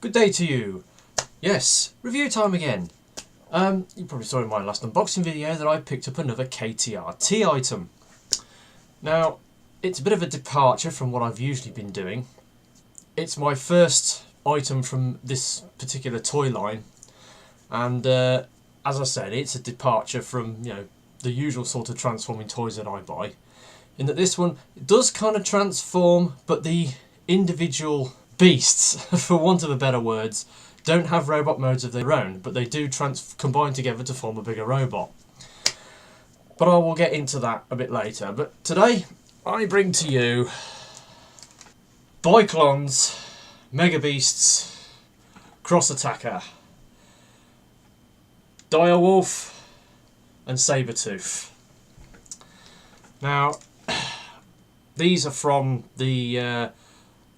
Good day to you. Yes, review time again. You probably saw in my last unboxing video that I picked up another KTRT item. Now, it's a bit of a departure from what I've usually been doing. It's my first item from this particular toy line, and as I said, it's a departure from the usual sort of transforming toys that I buy. In that this one does kind of transform, but the individual beasts, for want of a better words, don't have robot modes of their own, but they do combine together to form a bigger robot. But I will get into that a bit later. But today I bring to you Biklonz Mega Beasts Exotica, Direwolf and Sabertooth. Now, these are from the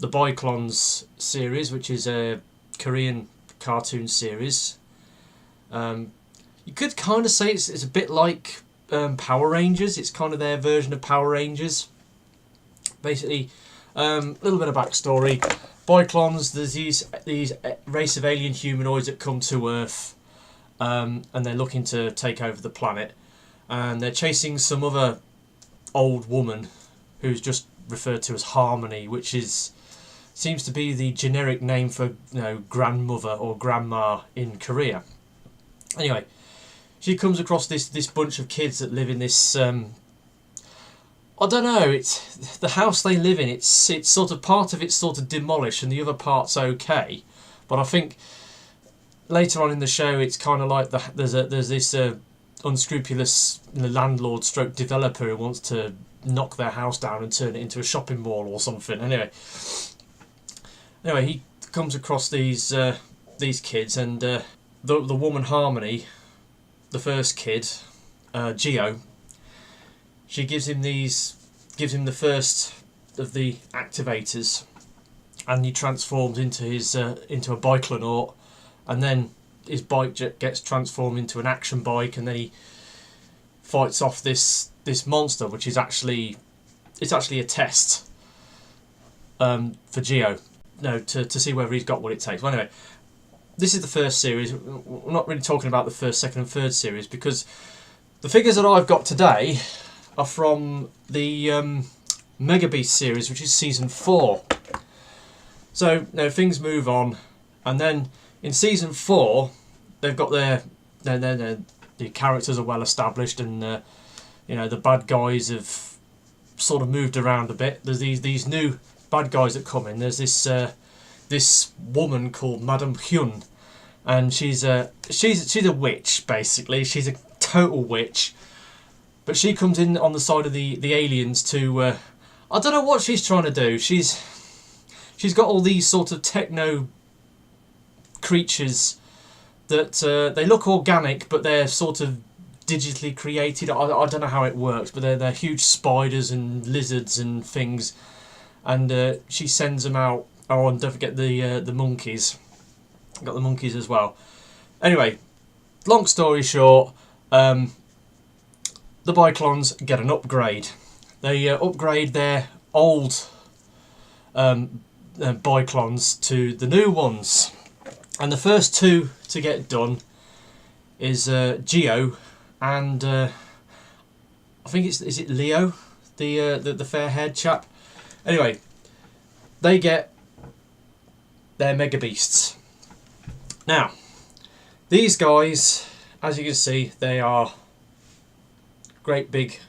Biklonz series, which is a Korean cartoon series. You could kind of say it's a bit like Power Rangers. It's kind of their version of Power Rangers. Basically, a little bit of backstory. Biklonz, there's these race of alien humanoids that come to Earth, and they're looking to take over the planet, and they're chasing some other old woman who's just referred to as Harmony, which seems to be the generic name for grandmother or grandma in Korea. Anyway, she comes across this bunch of kids that live in this I don't know, it's the house they live in. It's sort of part of it's sort of demolished and the other part's okay, but I think later on in the show it's kind of like there's this unscrupulous landlord stroke developer who wants to knock their house down and turn it into a shopping mall or something. Anyway, he comes across these kids, and the woman Harmony, the first kid, Geo, she gives him the first of the activators, and he transforms into a Biklon, and then his bike gets transformed into an action bike, and then he fights off this monster, which is actually a test for Geo. To see whether he's got what it takes. Well, anyway, this is the first series. We're not really talking about the first, second and third series, because the figures that I've got today are from the Mega Beast series, which is season 4. So things move on, and then in season 4 they've got the characters are well established, and the bad guys have sort of moved around a bit. There's these new bad guys that come in. There's this woman called Madame Hyun, and she's a witch, basically. She's a total witch, but she comes in on the side of the aliens to I don't know what she's trying to do. She's got all these sort of techno creatures that they look organic, but they're sort of digitally created. I don't know how it works, but they're huge spiders and lizards and things. And she sends them out. Oh, and don't forget the monkeys. Got the monkeys as well. Anyway, long story short, the Biklons get an upgrade. They upgrade their old Biklons to the new ones. And the first two to get done is Geo and I think is it Leo, the fair-haired chap. Anyway, they get their Mega Beasts. Now, these guys, as you can see, they are great big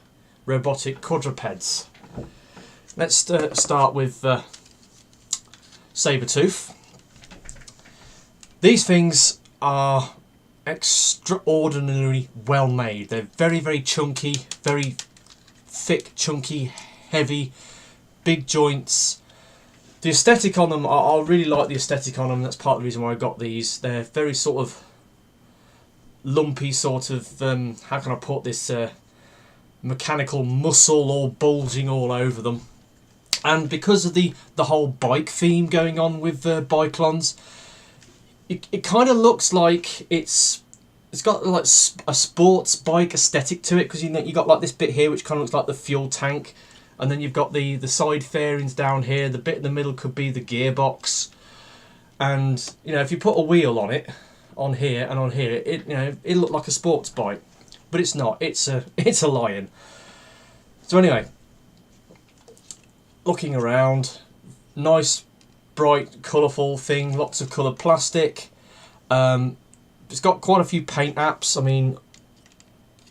robotic quadrupeds. Let's start with Sabertooth. These things are extraordinarily well made. They're very, very chunky, very thick, chunky, heavy, big joints. The aesthetic on them, I really like the aesthetic on them. That's part of the reason why I got these. They're very sort of lumpy, sort of, how can I put this, mechanical muscle all bulging all over them. And because of the whole bike theme going on with Biklons, it kind of looks like it's got like a sports bike aesthetic to it, because you got like this bit here which kind of looks like the fuel tank, and then you've got the side fairings down here. The bit in the middle could be the gearbox, And you know, if you put a wheel on it, on here and on here, it, you know, it looked like a sports bike, but it's not. It's a Lion. So anyway, looking around, nice, bright, colourful thing. Lots of coloured plastic. It's got quite a few paint apps. I mean,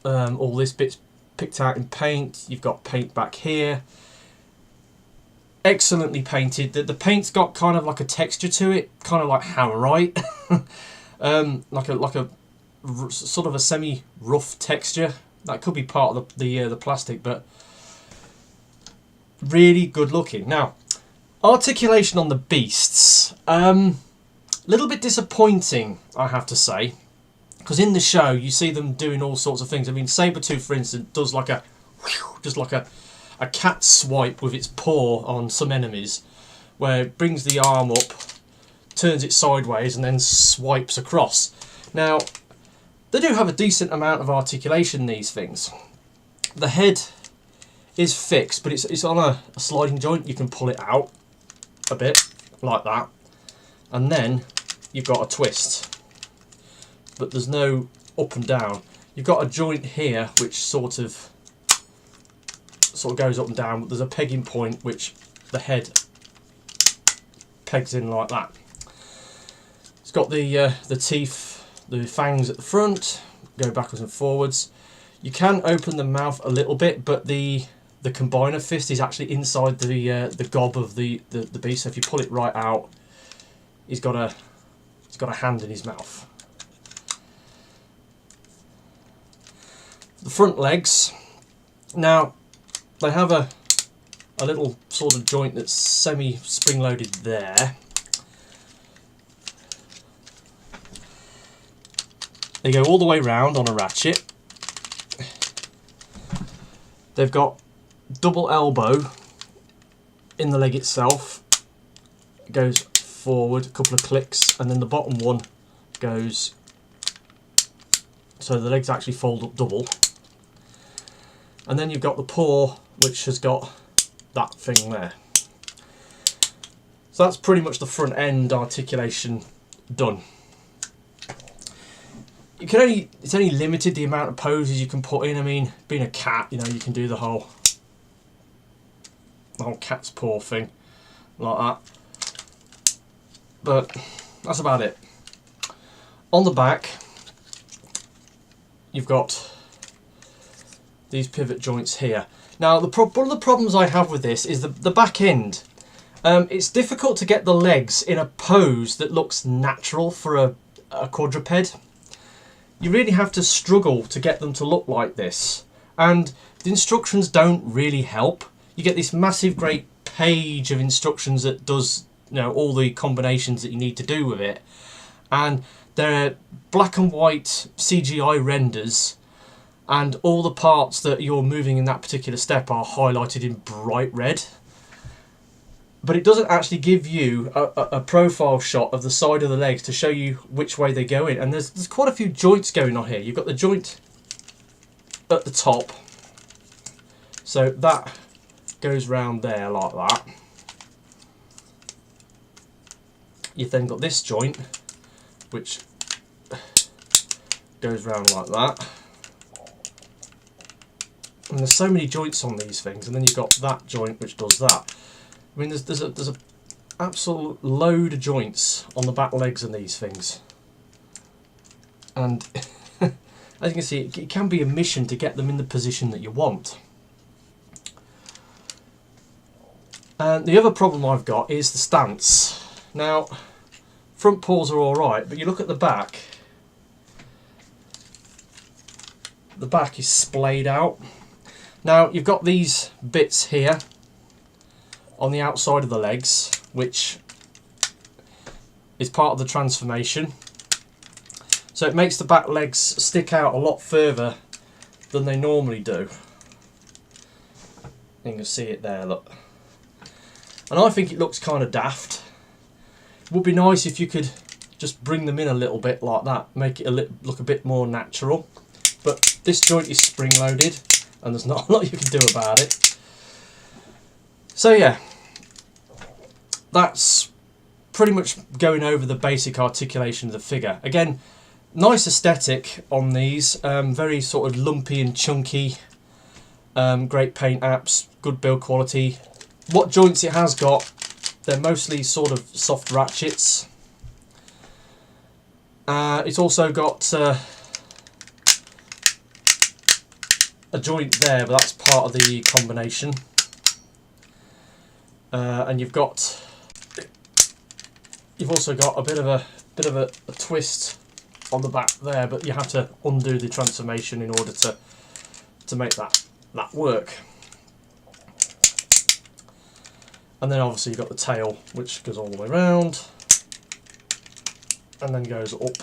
all this bit's picked out in paint. You've got paint back here. Excellently painted. The paint's got kind of like a texture to it, kind of like hammerite, like a sort of a semi-rough texture. That could be part of the plastic, but really good looking. Now, articulation on the beasts, little bit disappointing, I have to say, because in the show you see them doing all sorts of things. I mean, Sabertooth, for instance, does like a just like a cat swipe with its paw on some enemies, where it brings the arm up, turns it sideways, and then swipes across. Now, they do have a decent amount of articulation, these things. The head is fixed, but it's on a sliding joint. You can pull it out a bit, like that, and then you've got a twist. But there's no up and down. You've got a joint here, which sort of goes up and down, but there's a pegging point which the head pegs in like that. It's got the teeth, the fangs at the front, go backwards and forwards. You can open the mouth a little bit, but the combiner fist is actually inside the gob of the beast. So if you pull it right out, he's got a hand in his mouth. The front legs, now they have a little sort of joint that's semi spring loaded there. They go all the way round on a ratchet. They've got double elbow in the leg itself. It goes forward a couple of clicks, and then the bottom one goes so the legs actually fold up double. And then you've got the paw, which has got that thing there. So that's pretty much the front end articulation done. You can it's only limited the amount of poses you can put in. I mean, being a cat, you know, you can do the whole cat's paw thing like that. But that's about it. On the back, you've got these pivot joints here. Now, one of the problems I have with this is the back end. It's difficult to get the legs in a pose that looks natural for a quadruped. You really have to struggle to get them to look like this, and the instructions don't really help. You get this massive great page of instructions that does, you know, all the combinations that you need to do with it, and they're black and white CGI renders, and all the parts that you're moving in that particular step are highlighted in bright red. But it doesn't actually give you a profile shot of the side of the legs to show you which way they go in. And there's quite a few joints going on here. You've got the joint at the top, so that goes round there like that. You've then got this joint, which goes round like that. And there's so many joints on these things, and then you've got that joint which does that. I mean, there's a absolute load of joints on the back legs of these things, and as you can see, it can be a mission to get them in the position that you want. And the other problem I've got is the stance. Now, front paws are all right, but you look at the back. The back is splayed out. Now, you've got these bits here on the outside of the legs, which is part of the transformation. So it makes the back legs stick out a lot further than they normally do. You can see it there, look. And I think it looks kind of daft. It would be nice if you could just bring them in a little bit like that, make it look a bit more natural. But this joint is spring loaded, and there's not a lot you can do about it. So yeah, that's pretty much going over the basic articulation of the figure. Again, nice aesthetic on these, very sort of lumpy and chunky, great paint apps, good build quality. What joints it has got, they're mostly sort of soft ratchets. It's also got a joint there, but that's part of the combination. And you've also got a bit of a twist on the back there, but you have to undo the transformation in order to make that work. And then obviously you've got the tail, which goes all the way around and then goes up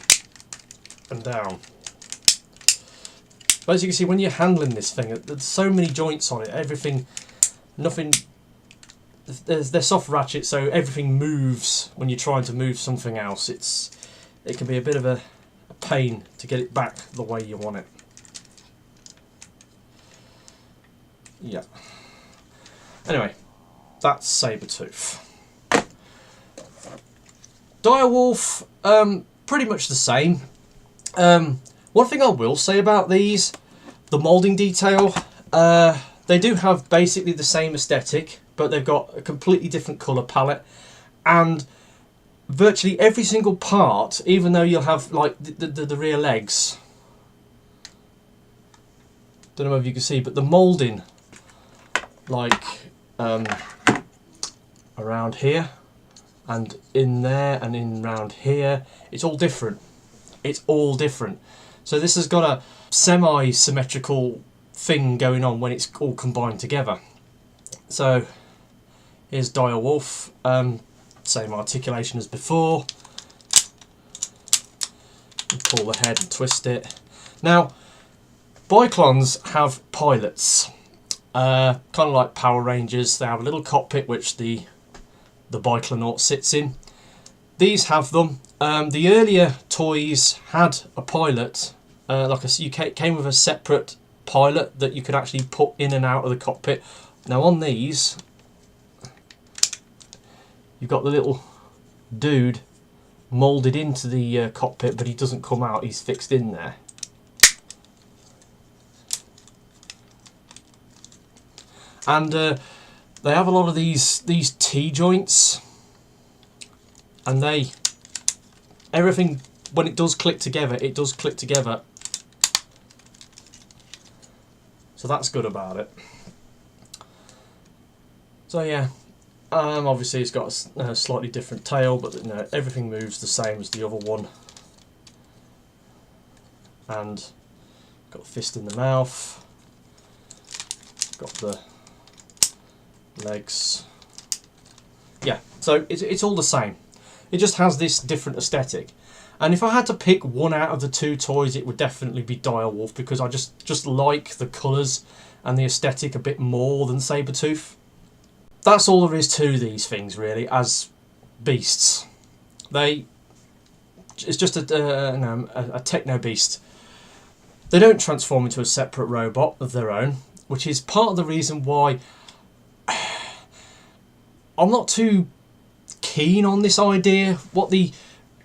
and down. But as you can see, when you're handling this thing, there's so many joints on it. They're soft ratchets, so everything moves when you're trying to move something else. It can be a bit of a pain to get it back the way you want it. Yeah. Anyway, that's Sabertooth. Direwolf, pretty much the same. One thing I will say about these, the moulding detail, they do have basically the same aesthetic, but they've got a completely different colour palette, and virtually every single part, even though you'll have like the rear legs, don't know if you can see, but the moulding, like around here and in there and in round here, it's all different. It's all different. So this has got a semi-symmetrical thing going on when it's all combined together. So here's Direwolf, same articulation as before. You pull the head and twist it. Now, Biklons have pilots, kind of like Power Rangers. They have a little cockpit which the Biklonaut sits in. These have them. The earlier toys had a pilot, you came with a separate pilot that you could actually put in and out of the cockpit. Now on these, you've got the little dude moulded into the cockpit, but he doesn't come out, he's fixed in there. And they have a lot of these T-joints, and everything, when it does click together, it does click together. So that's good about it. So yeah, obviously it's got a slightly different tail, but you know, everything moves the same as the other one. And got a fist in the mouth, got the legs. Yeah, so it's all the same. It just has this different aesthetic. And if I had to pick one out of the two toys, it would definitely be Direwolf, because I just like the colours and the aesthetic a bit more than Sabertooth. That's all there is to these things, really, as beasts. It's just a techno beast. They don't transform into a separate robot of their own, which is part of the reason why I'm not too keen on this idea, what the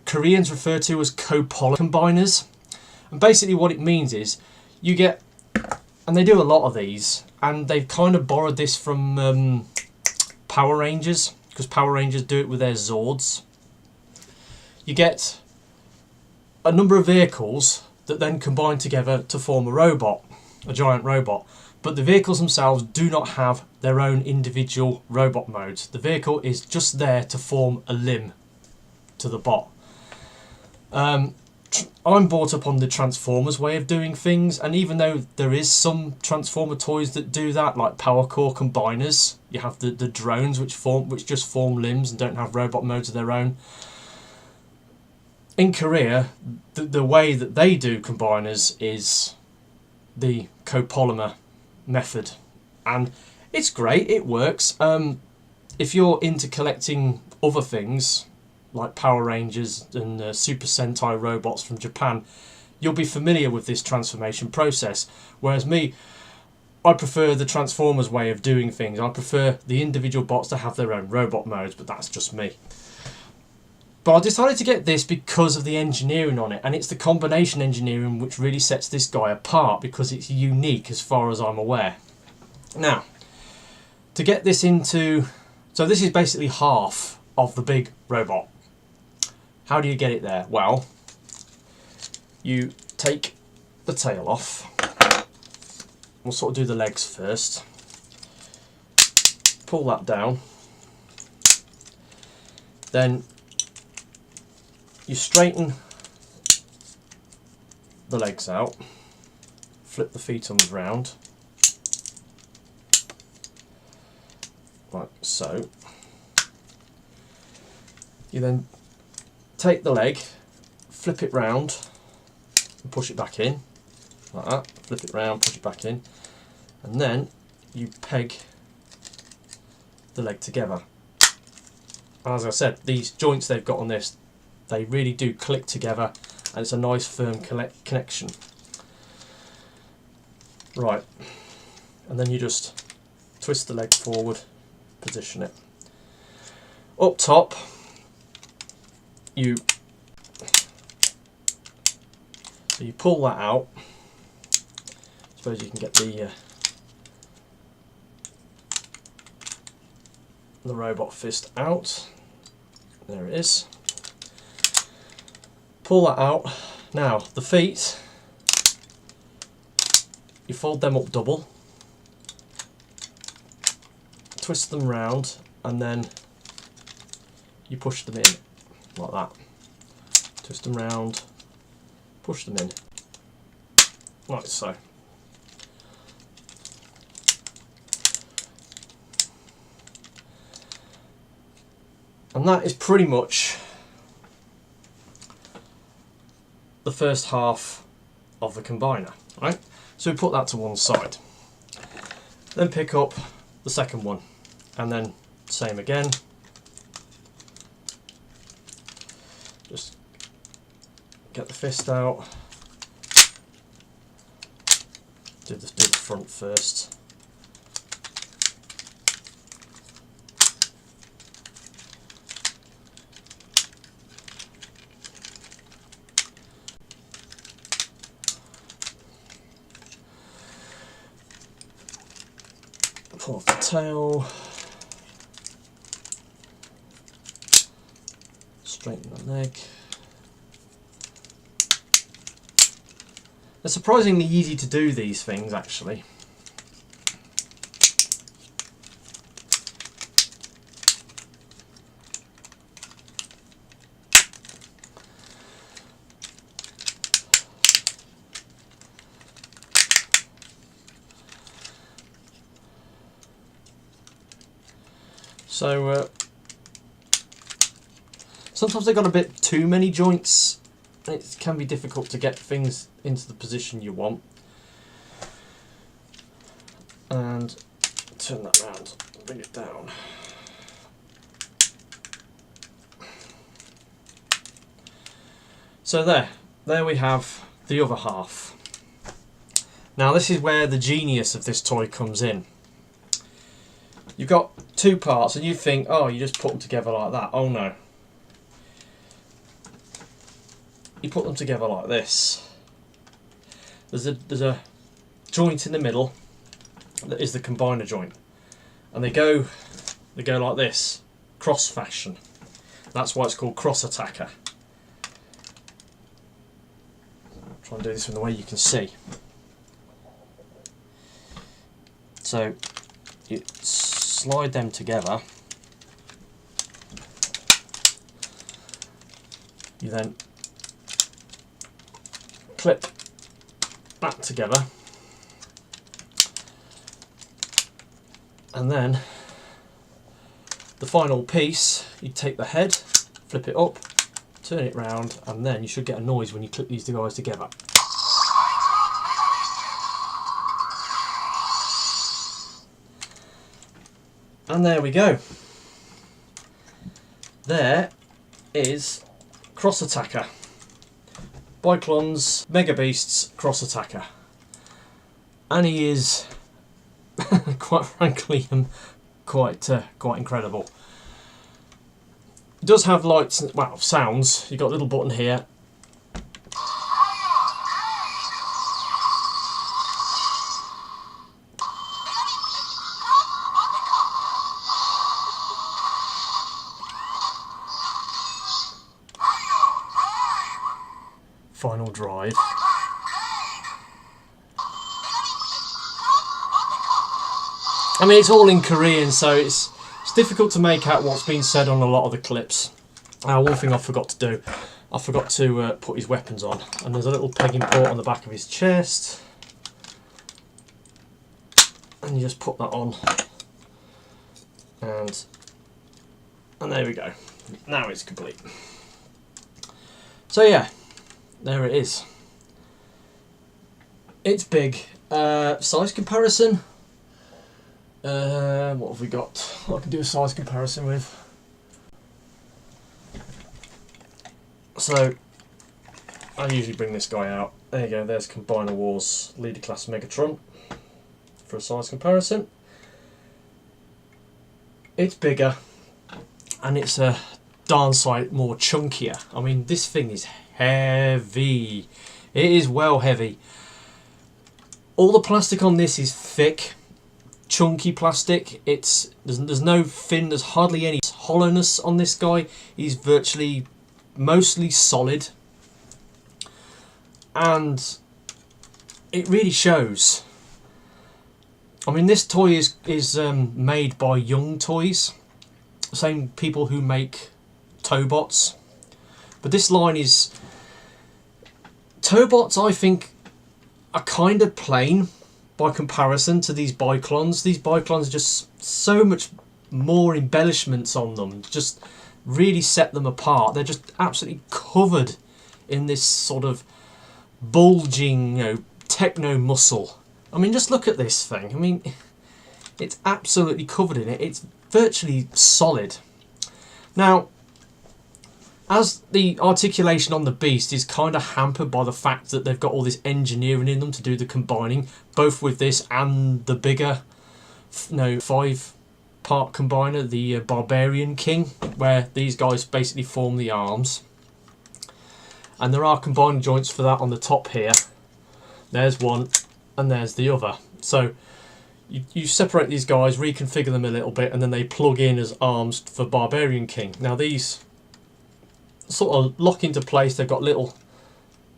Koreans refer to as copolymer combiners. And basically what it means is you get, and they do a lot of these, and they've kind of borrowed this from Power Rangers, because Power Rangers do it with their Zords. You get a number of vehicles that then combine together to form a robot, a giant robot. But the vehicles themselves do not have their own individual robot modes. The vehicle is just there to form a limb to the bot. I'm brought up on the Transformers way of doing things, and even though there is some Transformer toys that do that, like Power Core Combiners, you have the drones which just form limbs and don't have robot modes of their own. In Korea, the way that they do combiners is the copolymer method, and it's great, it works. If you're into collecting other things like Power Rangers and Super Sentai robots from Japan, you'll be familiar with this transformation process, whereas me, I prefer the Transformers way of doing things. I prefer the individual bots to have their own robot modes, but that's just me. But I decided to get this because of the engineering on it, and it's the combination engineering which really sets this guy apart because it's unique as far as I'm aware. Now, to get this into... So this is basically half of the big robot. How do you get it there? Well, you take the tail off. We'll sort of do the legs first. Pull that down. Then you straighten the legs out. Flip the feet on the ground. Like so. You then take the leg, flip it round, and push it back in, like that. Flip it round, push it back in, and then you peg the leg together. And as I said, these joints they've got on this, they really do click together, and it's a nice firm connection. Right, and then you just twist the leg forward, position it. Up top, you pull that out. I suppose you can get the robot fist out. There it is. Pull that out. Now the feet, you fold them up double, twist them round, and then you push them in like that. Twist them round, push them in, like so. And that is pretty much the first half of the combiner, right? So we put that to one side. Then pick up the second one, and then same again. Just get the fist out. Do the front first. Pull off the tail. Straighten the leg. They're surprisingly easy to do, these things, actually. So sometimes they've got a bit too many joints, and it can be difficult to get things into the position you want. And turn that round, bring it down. So there we have the other half. Now this is where the genius of this toy comes in. You've got two parts, and you think, oh, you just put them together like that. Oh no. You put them together like this. There's a joint in the middle that is the combiner joint, and they go like this, cross fashion. That's why it's called cross attacker. Try and do this in the way you can see. So you slide them together. You then clip that together, and then the final piece, you take the head, flip it up, turn it round, and then you should get a noise when you clip these two guys together. And there we go. There is Cross Attacker. Biklonz Mega Beasts Cross Attacker. And he is, quite frankly, quite incredible. does have lights, well, sounds. You've got a little button here. Final drive. I mean, it's all in Korean, so it's difficult to make out what's been said on a lot of the clips. One thing I forgot to do, I forgot to put his weapons on, and there's a little pegging port on the back of his chest, and you just put that on, and there we go. Now it's complete. So yeah, there it is. It's big. Size comparison. What have we got? I can do a size comparison with. So, I usually bring this guy out. There you go, there's Combiner Wars Leader Class Megatron for a size comparison. It's bigger, and it's a darn sight more chunkier. I mean, this thing is heavy. It is well heavy. All the plastic on this is thick, chunky plastic. There's no thin, there's hardly any hollowness on this guy. He's virtually mostly solid, and it really shows. I mean, this toy is made by Young Toys, same people who make Tobots, but this line is Tobots. I think are kind of plain by comparison to these Biklons. These Biklons are just so much more embellishments on them, just really set them apart. They're just absolutely covered in this sort of bulging, you know, techno muscle. I mean, just look at this thing. I mean, it's absolutely covered in it. It's virtually solid. Now, as the articulation on the Beast is kind of hampered by the fact that they've got all this engineering in them to do the combining, both with this and the bigger, 5-part combiner, the Barbarian King, where these guys basically form the arms. And there are combining joints for that on the top here. There's one, and there's the other. So you separate these guys, reconfigure them a little bit, and then they plug in as arms for Barbarian King. Now these sort of lock into place. They've got little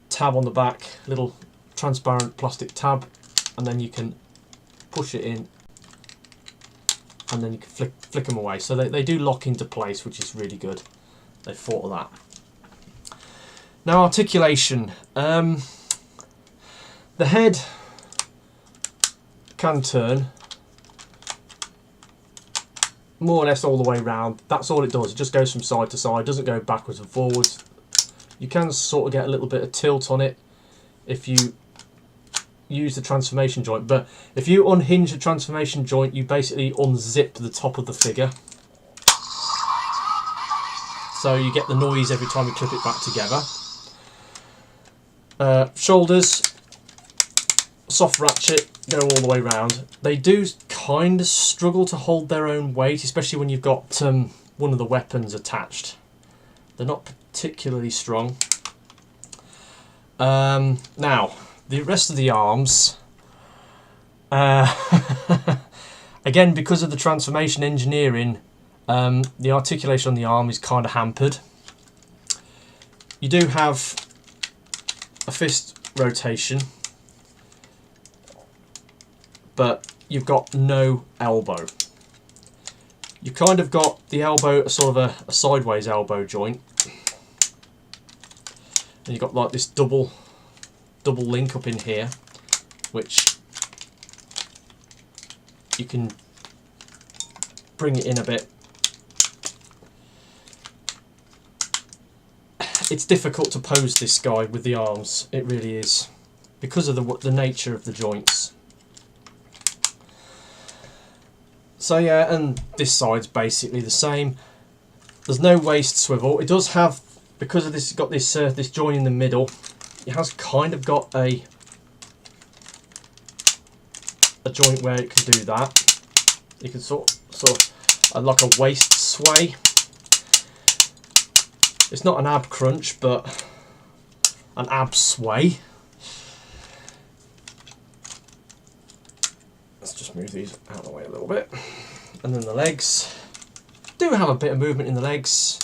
tab on the back, little transparent plastic tab, and then you can push it in, and then you can flick them away. So they do lock into place, which is really good. They've thought of that. Now, articulation. The head can turn more or less all the way round. That's all it does. It just goes from side to side, doesn't go backwards and forwards. You can sort of get a little bit of tilt on it if you use the transformation joint, but if you unhinge the transformation joint, you basically unzip the top of the figure, so you get the noise every time you clip it back together. Shoulders, soft ratchet, go all the way round. They do kind of struggle to hold their own weight, especially when you've got one of the weapons attached. They're not particularly strong. Now, the rest of the arms, again, because of the transformation engineering, the articulation on the arm is kind of hampered. You do have a fist rotation, but you've got no elbow. You've kind of got the elbow, sort of a sideways elbow joint, and you've got like this double link up in here, which you can bring it in a bit. It's difficult to pose this guy with the arms, it really is, because of the nature of the joints. So yeah, and this side's basically the same. There's no waist swivel. It does have, because of this, it's got this this joint in the middle. It has kind of got a joint where it can do that. You can sort of like a waist sway. It's not an ab crunch, but an ab sway. Let's just move these out of the way a little bit. And then the legs do have a bit of movement in the legs.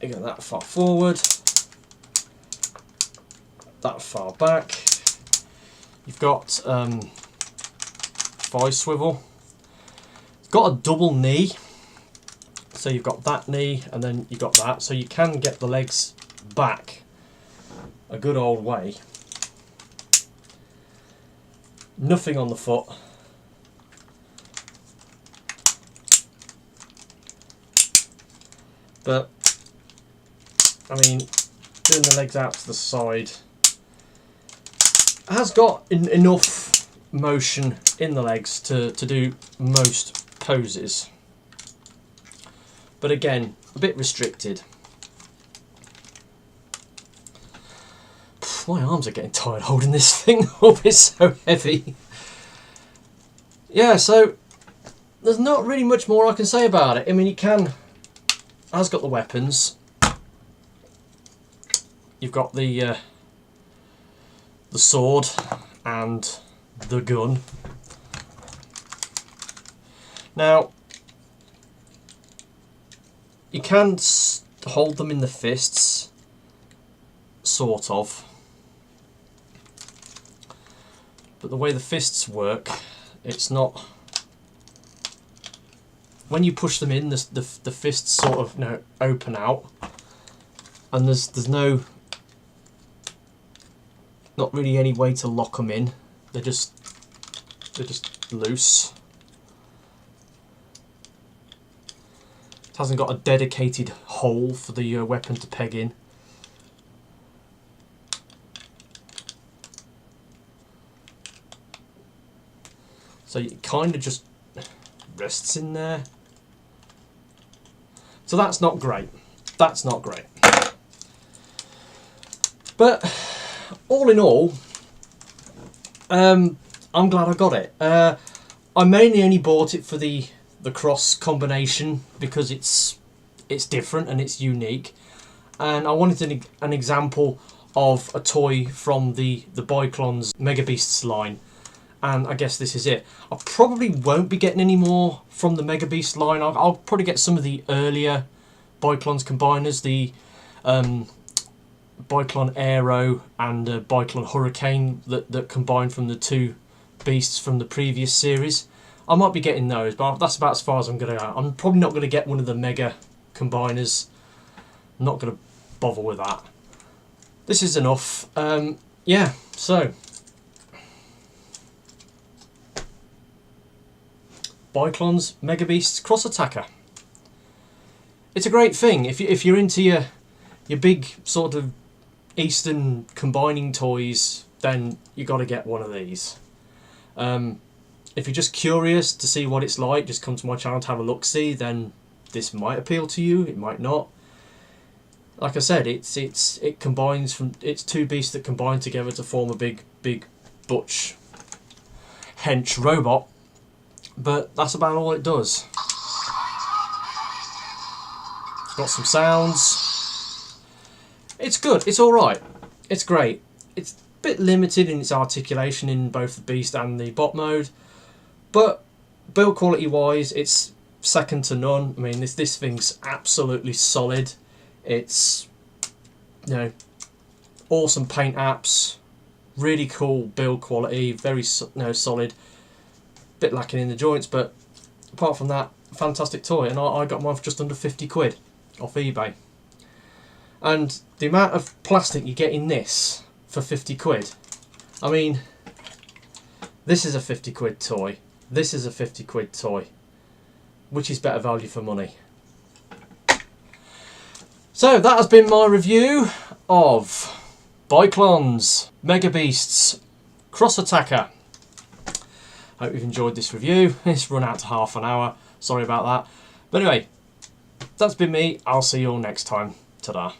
You go that far forward, that far back. You've got thigh swivel. It's got a double knee, so you've got that knee and then you've got that, so you can get the legs back a good old way. Nothing on the foot. But I mean, doing the legs out to the side has got enough motion in the legs to do most poses. But again, a bit restricted. My arms are getting tired holding this thing up, it's so heavy. Yeah, so there's not really much more I can say about it. I mean, has got the weapons. You've got the sword and the gun. Now, you can hold them in the fists, sort of. But the way the fists work, it's not. When you push them in, the fists sort of open out, and there's not really any way to lock them in. They're just loose. It hasn't got a dedicated hole for the weapon to peg in. So it kind of just rests in there. So that's not great. That's not great. But all in all, I'm glad I got it. I mainly only bought it for the cross combination because it's different and it's unique, and I wanted an example of a toy from the Biklonz Mega Beasts line, and I guess this is it. I probably won't be getting any more from the Mega Beast line. I'll probably get some of the earlier Biklonz combiners, the Biklon Aero and Biklon Hurricane that combine from the two beasts from the previous series. I might be getting those, but that's about as far as I'm going to go. I'm probably not going to get one of the Mega combiners. I'm not going to bother with that. This is enough. Yeah, so Biklonz Mega Beasts Cross Attacker. It's a great thing if you're into your big sort of Eastern combining toys, then you got to get one of these. If you're just curious to see what it's like, just come to my channel to have a look-see, then this might appeal to you, it might not. Like I said, it combines from, it's two beasts that combine together to form a big butch hench robot, but that's about all it does. It's got some sounds. It's good, it's alright, it's great. It's a bit limited in its articulation in both the beast and the bot mode, but build quality wise it's second to none. I mean, this thing's absolutely solid. It's, awesome paint apps, really cool build quality, very solid, bit lacking in the joints, but apart from that, fantastic toy. And I got mine for just under 50 quid off eBay. And the amount of plastic you get in this for 50 quid, I mean, this is a 50 quid toy, this is a 50 quid toy. Which is better value for money? So that has been my review of Biklonz Mega Beasts Cross Attacker. Hope you've enjoyed this review. It's run out to half an hour. Sorry about that. But anyway, that's been me. I'll see you all next time. Ta-da.